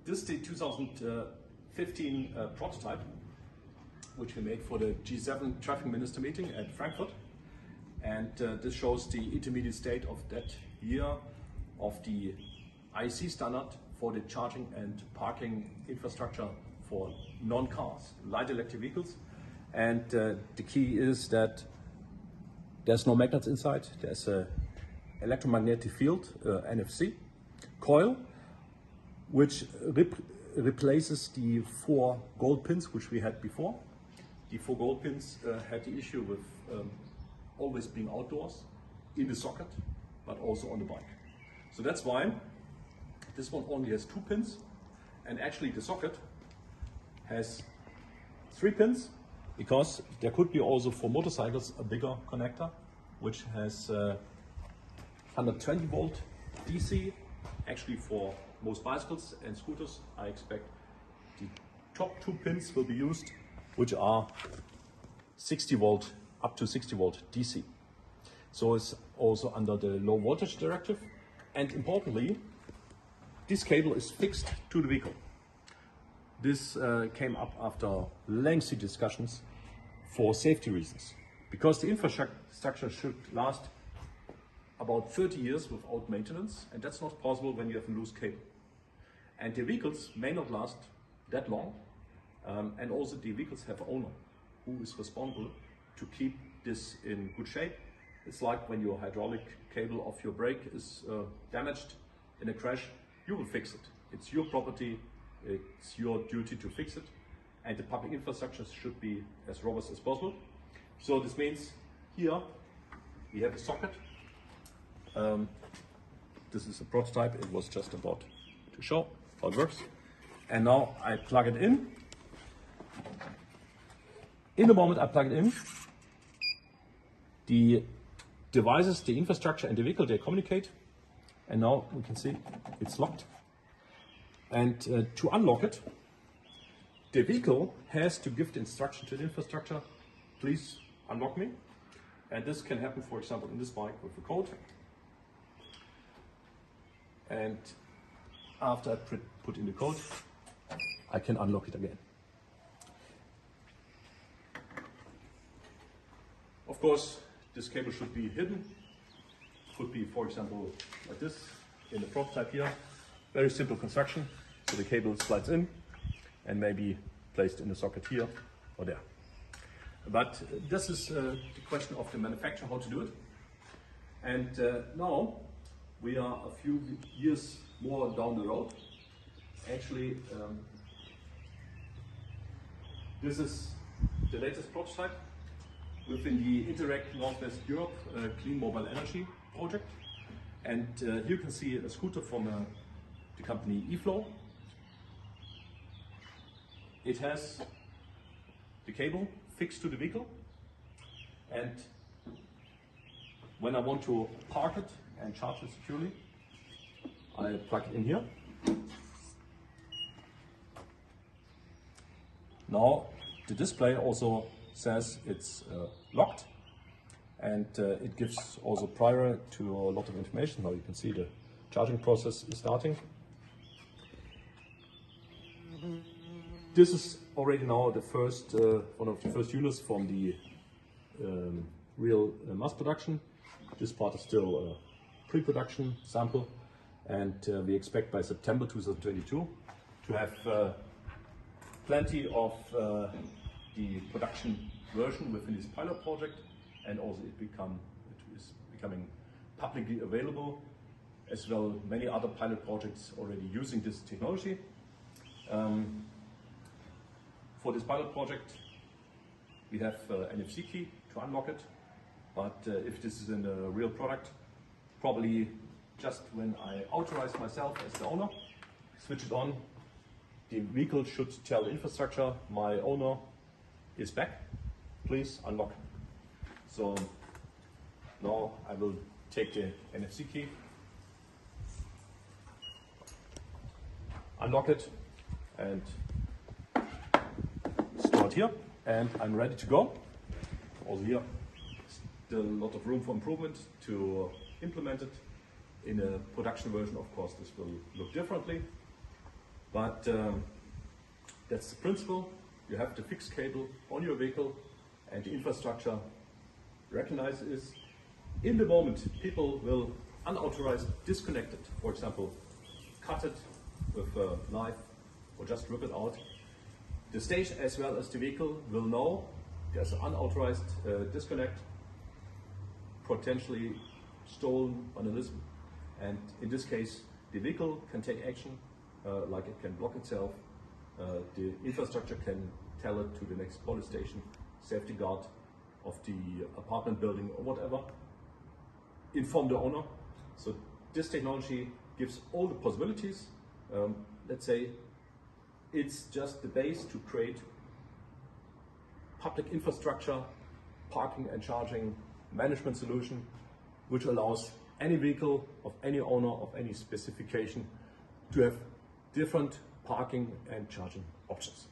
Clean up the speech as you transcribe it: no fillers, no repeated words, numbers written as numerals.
This is the 2015 prototype, which we made for the G7 traffic minister meeting at Frankfurt. And this shows the intermediate state of that year of the IEC standard for the charging and parking infrastructure for non-cars, light electric vehicles. And the key is that there's no magnets inside. There's a electromagnetic field, NFC, coil, which replaces the 4 gold pins which we had before. The 4 gold pins had the issue with always being outdoors, in the socket, but also on the bike. So that's why this one only has 2 pins, and actually the socket has 3 pins, because there could be also for motorcycles a bigger connector, which has 120 volt DC. Actually for most bicycles and scooters, I expect the top 2 pins will be used, which are 60 volt, up to 60 volt DC. So it's also under the low voltage directive. And importantly, this cable is fixed to the vehicle. This came up after lengthy discussions for safety reasons, because the infrastructure should last about 30 years without maintenance, and that's not possible when you have a loose cable. And the vehicles may not last that long, and also the vehicles have an owner who is responsible to keep this in good shape. It's like when your hydraulic cable of your brake is damaged in a crash, you will fix it. It's your property, it's your duty to fix it, and the public infrastructure should be as robust as possible. So this means here we have a socket. This is a prototype. It was just about to show how it works. And now I plug it in. In the moment I plug it in, the devices, the infrastructure and the vehicle, they communicate. And now we can see it's locked. And to unlock it, the vehicle has to give the instruction to the infrastructure, please unlock me. And this can happen, for example, in this bike with a code. And after I put in the code, I can unlock it again. Of course, this cable should be hidden. Could be, for example, like this in the prototype here. Very simple construction. So the cable slides in and maybe placed in the socket here or there. But this is the question of the manufacturer, how to do it. And now we are a few years more down the road. Actually, this is the latest prototype within the Interact Northwest Europe Clean Mobile Energy project. And here you can see a scooter from the company eFlow. It has the cable fixed to the vehicle, and when I want to park it and charge it securely, I plug it in here. Now the display also says it's locked, and it gives also prior to a lot of information. Now you can see the charging process is starting. This is already now the first one of the first units from the real mass production. This part is still a pre-production sample, and we expect by September 2022 to have plenty of the production version within this pilot project, and also it is becoming publicly available, as well many other pilot projects already using this technology. For this pilot project, we have NFC key to unlock it, but if this is in a real product, probably just when I authorize myself as the owner, switch it on, the vehicle should tell the infrastructure, my owner is back, please unlock. So now I will take the NFC key, unlock it, and start here, and I'm ready to go. Also here, still a lot of room for improvement to implement it. In a production version, of course, this will look differently. But that's the principle. You have the fixed cable on your vehicle, and the infrastructure recognizes. In the moment, people will unauthorized disconnect it. For example, cut it with a knife or just rip it out. The station as well as the vehicle will know there's an unauthorized disconnect, potentially stolen vandalism. And in this case, the vehicle can take action, like it can block itself. The infrastructure can tell it to the next police station, safety guard of the apartment building or whatever, inform the owner. So this technology gives all the possibilities. Let's say it's just the base to create public infrastructure, parking and charging management solution, which allows any vehicle of any owner of any specification to have different parking and charging options.